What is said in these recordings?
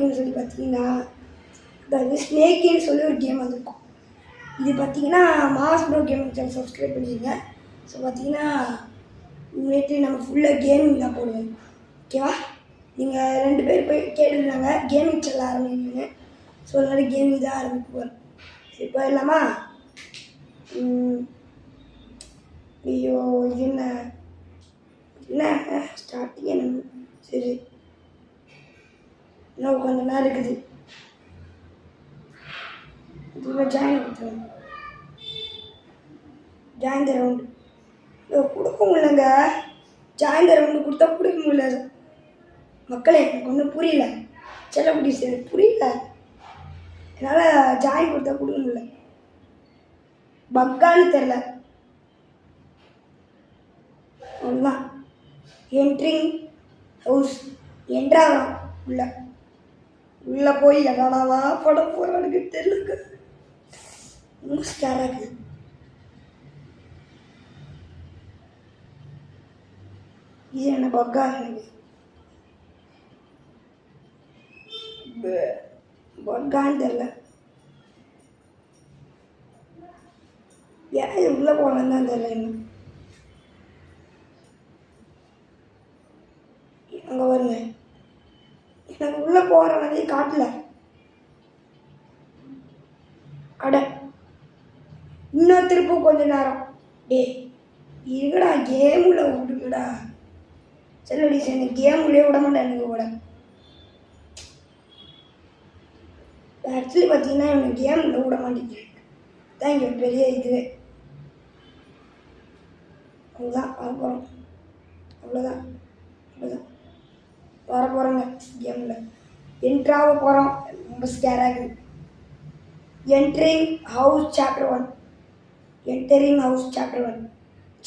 கேம்னு சொல்லி பார்த்தீங்கன்னா, அதாவது ஸ்னேக்கின்னு சொல்லி ஒரு கேம் வந்திருக்கும். இது பார்த்தீங்கன்னா mass bro gaming channel subscribe பண்ணிடுங்க. ஸோ பார்த்தீங்கன்னா நேற்று நம்ம ஃபுல்லாக கேமிங் தான் போடுவோம். ஓகேவா? நீங்கள் 2 பேர் போய் கேட்டுருந்தாங்க கேமிங் சேனல் ஆரம்பிக்கணுங்க. ஸோ அதனால கேமிங் தான் ஆரம்பிக்க போகிறோம். சரி போயிடலாமா? ஐயோ இது என்ன ஸ்டார்டிங் என்ன? சரி இன்னும் கொஞ்சம் நேரம் இருக்குது. இதில் ஜாயின் கொடுத்துருவோம். ஜாயின் த ரவுண்டு கொடுக்க முடியலங்க. ஜாயின் த ரவுண்டு கொடுத்தா கொடுக்க முடியல. மக்களே எனக்கு ஒன்றும் புரியல. செல்லக்குடி சரி புரியல. என்னால் ஜாயின் கொடுத்தா கொடுக்க முடியல. பக்கான்னு தெரில. அவ்வளோதான். என்ட்ரிங் ஹவுஸ் என்ட்ராகிறோம். உள்ளே போய் என்னடாவா பட போகிறானுக்கு தெரியலங்க. ரொம்ப ஸ்கேராக இருக்குது. இது என்ன பக்கா எனக்கு பக்கான்னு தெரில. ஏன் இது உள்ளே போனேன்னு தான் தெரில. இன்னும் அங்கே வருங்க. எனக்கு உள்ளே போகிற மாதிரி காட்டல. அட இன்னும் திருப்பும் கொஞ்ச நேரம். இருக்கடா கேமுள்ள விட்டுக்கடா. செல்லடி சரி கேமுள்ளே விட மாட்டேன். எனக்கு கூட ஆக்சுவலி பார்த்தீங்கன்னா எனக்கு கேமுள்ள விட மாட்டேங்கிறேன். தான் இங்கே பெரிய இதுவே. அவ்வளோதான் வரப்போகிறோம். அவ்வளோதான் வரப்போகிறோங்க. கேமில் என்ட்ராக போகிறோம். ரொம்ப ஸ்கேராக இருக்குது. Entering house chapter 1. Entering house chapter 1.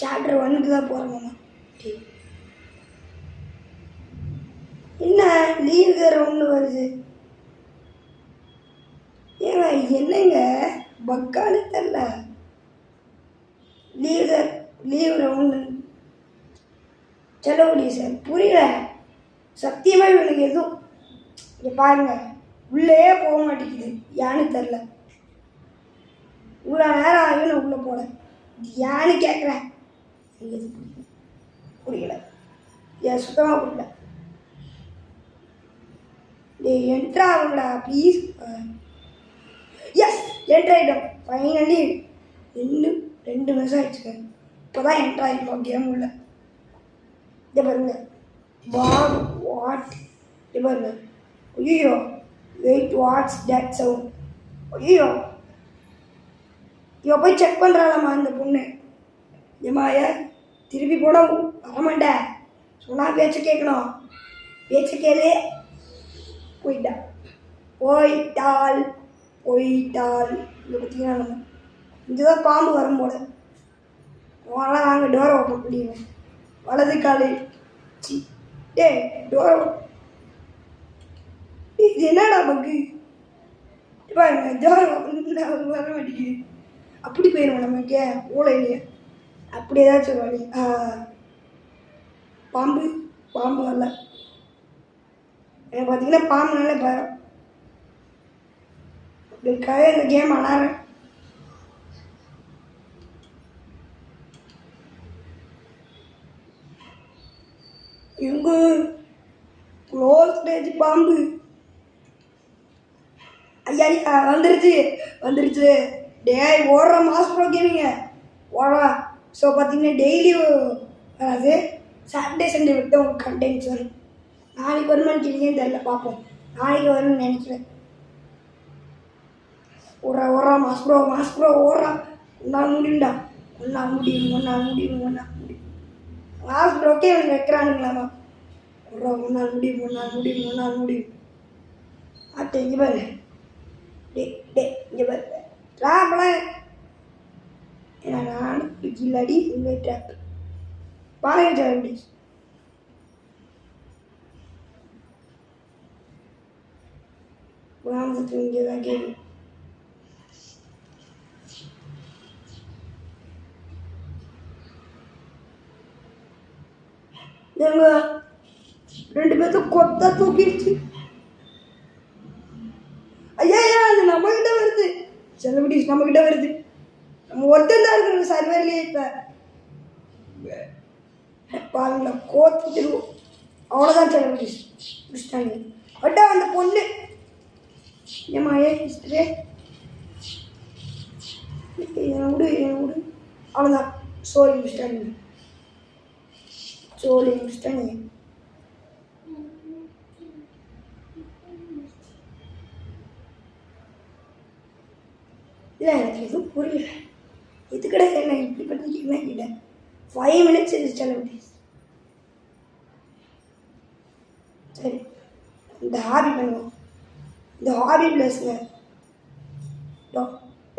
Chapter 1க்கு தான் போகிறோம். என்ன லீவ் ரவுண்டு வருது? ஏங்க என்னங்க பக்கான்னு தெரில. லீவ் ரவுண்டு செல்லவுடி சார் புரியல. சத்தியமாக இவனுக்கு எதுவும் இங்கே பாருங்க உள்ளே போக மாட்டேங்குது. ஏன்னு தெரில. இவ்வளோ நேரம் ஆகும் நான் உள்ளே போல. ஏன்னு கேட்குறேன். புரியல. ஏன் சுத்தமாக புரியல. என்ட்ரா ஆகுங்களா ப்ளீஸ். எஸ் என்ட்ரு ஆகிட்டோம் ஃபைனலி. 2 நிமிஷம் ஆயிடுச்சுங்க. இப்போ தான் என்ட்ரு ஆகிட்டோம் கேம் உள்ள. இதை பாருங்க வாட் இதை பாருங்க. ஐயோ வெயிட் வாட்ஸ் டேட் சவுண்ட். ஐயோ இவ போய் செக் பண்ணுறாளாம்மா இந்த பொண்ணு. ஏமாய திருப்பி போட வரமாட்டேன். சொன்னால் பேச்சை கேட்கணும். பேச்சை கேளு. போயிட்டாள். இதை பார்த்தீங்கன்னா நம்ம இங்கே தான் பாம்பு வரும் போல. அவங்களாம் வாங்க டோரை ஓப்பன் பண்ணிடுவோம். வலது காலு டோரை. இது என்னடா பக்கு பாருங்க. டோரை ஓப்பன் வர மாட்டேங்குது. அப்படி போயிடுவோம் நமக்கு ஓலை இல்லையா. அப்படி ஏதாச்சும் வழி. பாம்பு வரல. எனக்கு பார்த்தீங்கன்னா பாம்புனால பயம். இதுக்காக இந்த கேம் விளாட்றேன். இவங்க க்ளோஸ் ஸ்டேஜ் பாம்பு. ஐயா வந்துருச்சு. ஓடுற மாஸ் ப்ரோ கேமிங்க ஓடுறா. ஸோ பார்த்தீங்கன்னா டெய்லி வராது. சாட்டர்டே சண்டே விட்டு உங்களுக்கு கண்டென்ட்ஸ் வரும். நாளைக்கு வருமானு கேட்டீங்கன்னு தெரியல. பார்ப்போம். நாளைக்கு வரும்னு நினைக்கிறேன். ஓடுறா மாஸ் ப்ரோ ஓடுறா. ஒன்றால் முடியும்டா. ஒன்றால் முடியும். மாஸ் ப்ரோக்கே அவங்க வைக்கிறானுங்களாமா. ஒன்றால் முடியும். அட்டை இங்கே பாரு. இங்கே பாரு ட்ராப்லாம். ஏன்னா நான் இல்லாடி இங்கே ட்ராப் பாருங்க. எப்படி இங்கே தான் கேள்வி. எங்க 2 பேர்த்தும் கொத்தா தூக்கிடுச்சு. செலிபிரிட்டிஸ் நம்மக்கிட்ட வருது. நம்ம ஒருத்தன் தான் இருக்கிற சர்வர்லேயே இப்போ அவங்கள கோத்துருவோம். அவ்வளோதான் செலிபிரிட்டிஸ் முடிச்சிட்டாங்க. பட்டா அந்த பொண்ணு ஏமா ஹிஸ்டரே என் விடு அவ்வளோதான். சோழி முடிச்சிட்டாங்க. இல்லை எனக்கு எதுவும் புரியல. இது கிடையாது என்ன இப்படி பண்ணிக்கிட்டே கிட்ட 5 minutes இது செலிபிரிட்டிஸ். சரி இந்த ஹாபி பண்ணுவோம். இந்த ஹாபி ப்ளஸ்ங்க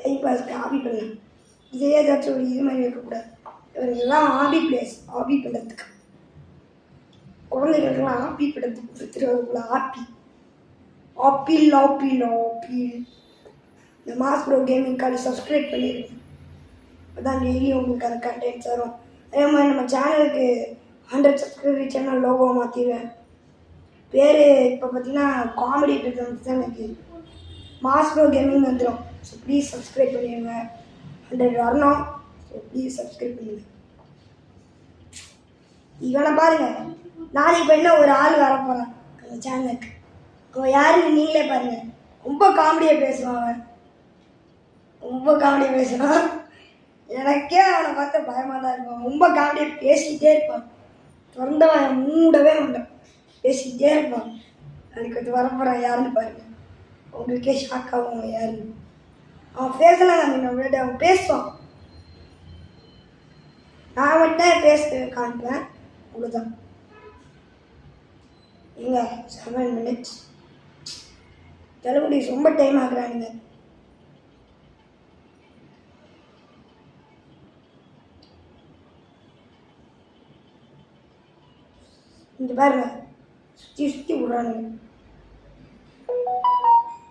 டைம் பாஸ்க்கு ஹாபி பண்ணலாம். இதே ஏதாச்சும் ஒரு இது மாதிரி இருக்கக்கூடாது. இவருக்கெல்லாம் ஹாபி பிளேஸ் ஹாபி பண்ணுறதுக்கு குழந்தைகளுக்கெல்லாம் ஹாபி பண்ணுறதுக்கு கொடுத்துருவாங்களா ஆப்பிள். இந்த mass bro gaming card subscribe பண்ணிடுங்க. அதான் டெய்லியும் உங்களுக்கு அந்த கண்டென்ட்ஸ் வரும். அதே மாதிரி நம்ம சேனலுக்கு 100 சப்ஸ்கிரைபர் சேனல் லோகோ மாற்றிடுவேன். பேர் இப்போ பார்த்தீங்கன்னா காமெடி ப்ரெசன்ஸ் தான் எனக்கு மாஸ் ப்ரோ கேமிங் வந்துடும். ஸோ ப்ளீஸ் சப்ஸ்கிரைப் பண்ணிடுங்க. 100 வரணும். ஸோ ப்ளீஸ் சப்ஸ்கிரைப் பண்ணுங்கள். இவனை பாருங்கள், நாளைக்கு இப்போ என்ன ஒரு ஆள் வர போகிறான் அந்த சேனலுக்கு. அவன் யாருன்னு நீங்களே பாருங்கள். ரொம்ப காமெடியாக பேசுவான். எனக்கே அவனை பார்த்தா பயமாக தான் இருக்கும். ரொம்ப காமெடியாக பேசிக்கிட்டே இருப்பான். திறந்தவன் மூடவே மாட்டான், பேசிக்கிட்டே இருப்பான். அதுக்கு அது வரப்போகிறான் யாருன்னு பாருங்கள். உங்களுக்கே ஷாக் ஆகும் யாருன்னு. அவன் பேசலாம் நம்மளோட அவன் பேசுவான். நான் மட்டும் பேச காண்பேன். அவ்வளோதான். எங்க 7 minutes செலிபிரிட்டிஸ் ரொம்ப டைம் ஆகுறானுங்க. இந்த பாருங்க சுற்றி விடுறானுங்க.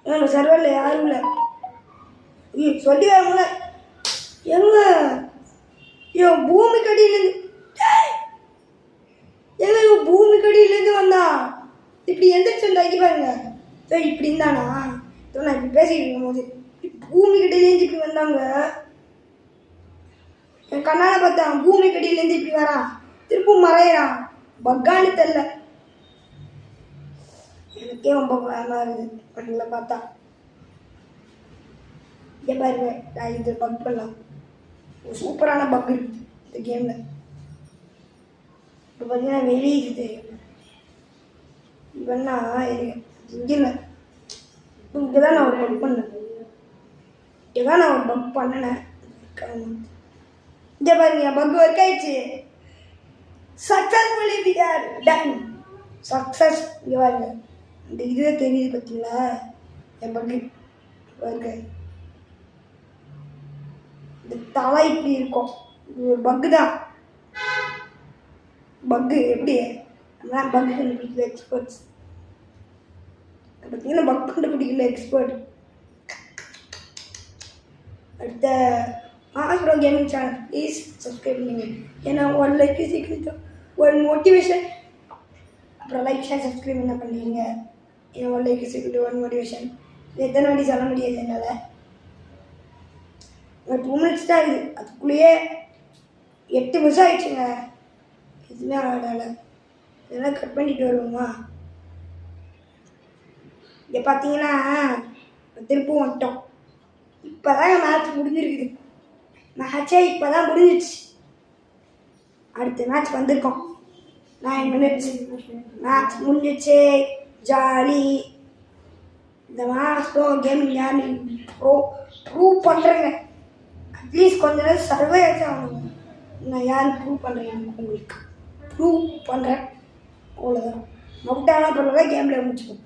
ஏங்க சர்வரில் யாரும் இல்லை. சொல்லி வரமுல எங்க பூமி கடியிலேருந்து வந்தா இப்படி எந்திரிச்சுண்டா. இங்கே பாருங்க இப்படி இருந்தானா நான் இப்படி பேசிக்கிட்டு இருக்கும்போது பூமி கடியிலேருந்து இப்படி வந்தாங்க. என் கண்ணால் பார்த்தான். பூமி கடியிலேருந்து இப்படி வரான், திருப்பும் மறையிறான். பக்கான்னு தெரில. எனக்கே ரொம்ப பயமாக இருக்குது அவங்கள பார்த்தா. இங்கே பாருங்க, நான் இது பக் பண்ணலாம். ஒரு சூப்பரான பக் இருக்குது இந்த கேமில். இப்போ பார்த்தீங்கன்னா வெளியே தெரியும். இவன்னா இங்கே இல்லை. இங்கே தான் நான் ஒரு பக் பண்ணேன். இங்கே பாருங்க, என் பக் ஒர்க் ஆயிடுச்சு. Successfully we are done. Success. இங்கே பாருங்க, இந்த இதுவே தெரியுது பார்த்தீங்களா என் பக்கு ஒர்க்கு. இந்த தலை இப்படி இருக்கும். இது ஒரு பக்கு தான். பக்கு எப்படி நம்மளாம் பக் கண்டுபிடிக்கல எக்ஸ்பர்ட்ஸ். பார்த்தீங்கன்னா பக் கண்டுபிடிக்கல எக்ஸ்பர்ட். அடுத்த mass bro gaming channel please subscribe பண்ணுங்க. ஏன்னா 1 லைக் சீக்கிரம் ஒரு மோட்டிவேஷன். அப்புறம் லைக் ஷேர் சப்ஸ்கிரைப் என்ன பண்ணிடுங்க. ஏன்னா 1 லைக் சீக்கிரம் 1 மோட்டிவேஷன். எத்தனை வாட்டி சொல்ல முடியாது என்னால். 2 minutes தான் இது. அதுக்குள்ளேயே 8 நிமிஷம் ஆயிடுச்சுங்க. எதுவுமே ஆடால. இதெல்லாம் கட் பண்ணிட்டு வருவோமா. இங்கே பார்த்தீங்கன்னா திருப்பும் வந்துட்டோம். இப்போ தான் மேட்ச் முடிஞ்சிருக்குது. மேட்சே இப்போ தான் முடிஞ்சிடுச்சு. அடுத்த மேட்ச் வந்திருக்கோம். 9 minutes மேட்ச் முடிஞ்சிச்சு. ஜாலி. இந்த மாஸ் ப்ரோ கேமிங் யாருன்னு ப்ரூவ் பண்ணுறேங்க. அட்லீஸ்ட் கொஞ்ச நேரம் சர்வே ஆச்சு ஆகணுங்க. நான் யாருன்னு ப்ரூவ் பண்ணுறேன். உங்களுக்கு ப்ரூவ் பண்ணுறேன். அவ்வளோதான். மவுட்டானா பிறகு கேமில் முடிச்சுக்கோம்.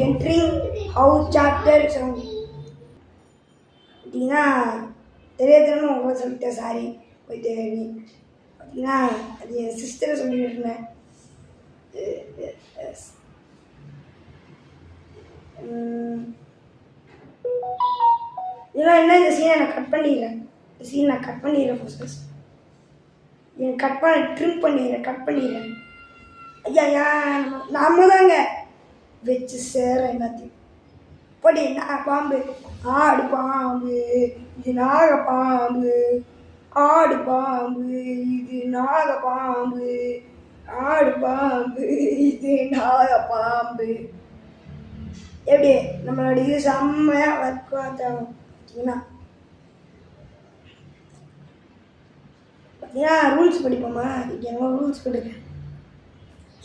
என்ட்ரிங் ஹவுஸ் சாப்டர் அப்படின்னா தெரியாதனமா உங்களை சொல்லிட்டேன். சாரி போயிட்டு அப்படின்னா அது என் சிஸ்டரை சொல்லிட்டு இருந்தேன். இதெல்லாம் என்ன, இந்த சீனை நான் கட் பண்ணிடுறேன். ஃபர்ஸ்ட் கட் பண்ண ட்ரிம் பண்ணிடுறேன். ஐயா நம்ம தாங்க வச்சு சேர எல்லாத்தையும் பொடி பாம்பு ஆடு பாம்பு இது நாக பாம்பு ஆடு பாம்பு இது நாக பாம்பு ஆடு பாம்பு இது நாக பாம்பு. எப்படி நம்மளோட இது செம்மையாக ஒர்க் பார்த்தீங்கன்னா ரூல்ஸ் படிப்போமா? என்ன ரூல்ஸ் கொடுங்க.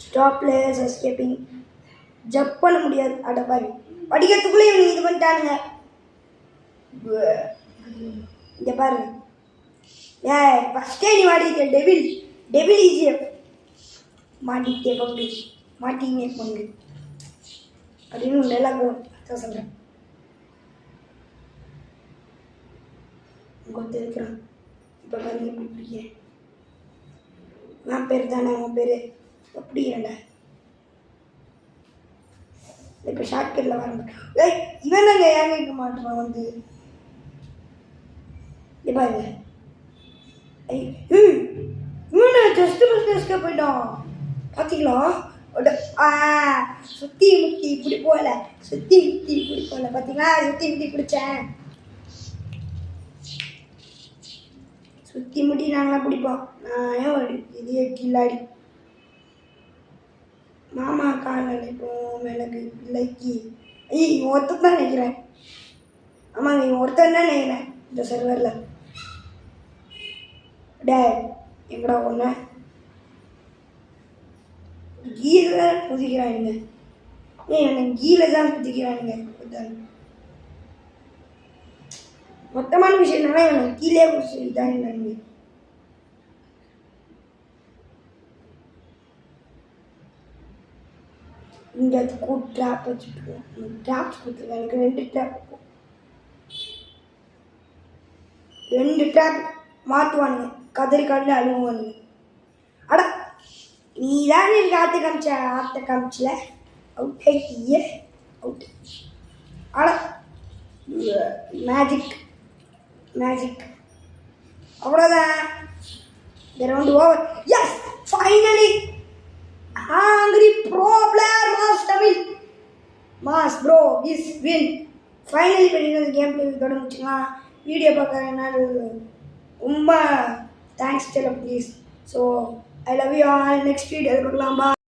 ஸ்டாப் பிளேயர்ஸ் எஸ்கேப்பிங், ஜப் பண்ண முடியாது. அடப்பாரு படிக்கிறதுக்குள்ளே இவங்க இது பண்ணிட்டானுங்க. இங்கே பாருங்க, ஃபஸ்ட்டே நீ மாட்டிக்கிட்ட டெவில் ஈஸியாக மாட்டிக்கிட்டே பங்கு மாட்டிங்க பங்கு அப்படின்னு ஒரு டைலாக் அதான் சொல்கிறேன். உங்க இருக்கிறான் இப்போ பாருங்க எப்படி பிடிக்கிறேன். நான் பேர் தானே உன் பேர் அப்படி இல்லை. இப்போ ஷார்ட்கட்டில் வர மாட்டேன். இவன் தாங்க ஏன் கேட்க மாட்டான் வந்து பாருங்க. இவன் ஜஸ்ட் போயிட்டான் பார்த்தீங்களா? சுற்றி முட்டி இப்படி போகல, சுற்றி முட்டி இப்படி போகல பார்த்தீங்களா? சுற்றி முட்டி பிடிச்சேன். சுற்றி முட்டி நாங்களாம் பிடிப்போம். நான் ஒரு இதே கில்லாடி மாமா கால் நினைப்போம் எனக்கு லைக்கி. இவன் ஒருத்தர் தான் நினைக்கிறேன். ஆமாங்க, இவன் ஒருத்தர் தான் நினைக்கிறேன் இந்த சர்வரில். டே எங்கடா ஒன்று கீழே தான் குதிக்கிறானுங்க. எனக்கு கீழே தான் குதிக்கிறானுங்க. மொத்தமான விஷயம் என்னன்னா எனக்கு கீழே குதிச்சுட்டாங்க. இங்கே ட்ராப் வச்சுருக்கோம். ட்ராப்ஸ் கொடுத்துருக்கேன். எனக்கு 2 ட்ராப் மாற்றுவானுங்க. கதறி காலில் அழுவானுங்க. அட நீ தான் எனக்கு ஆற்ற காமிச்சல அவுட் ஆகிட்டியே அவுட். அட மேஜிக் அவ்வளோதான். இந்த round over. S finally Angry Pro Player Mass Tamil Mass Bro is win. Finally இந்த கேம் பிளே இதோட முடிச்சுக்கலாம். வீடியோ பார்க்குறேன்னா ரொம்ப தேங்க்ஸ் டெல் please. So I love you all. Next video பார்க்கலாம்.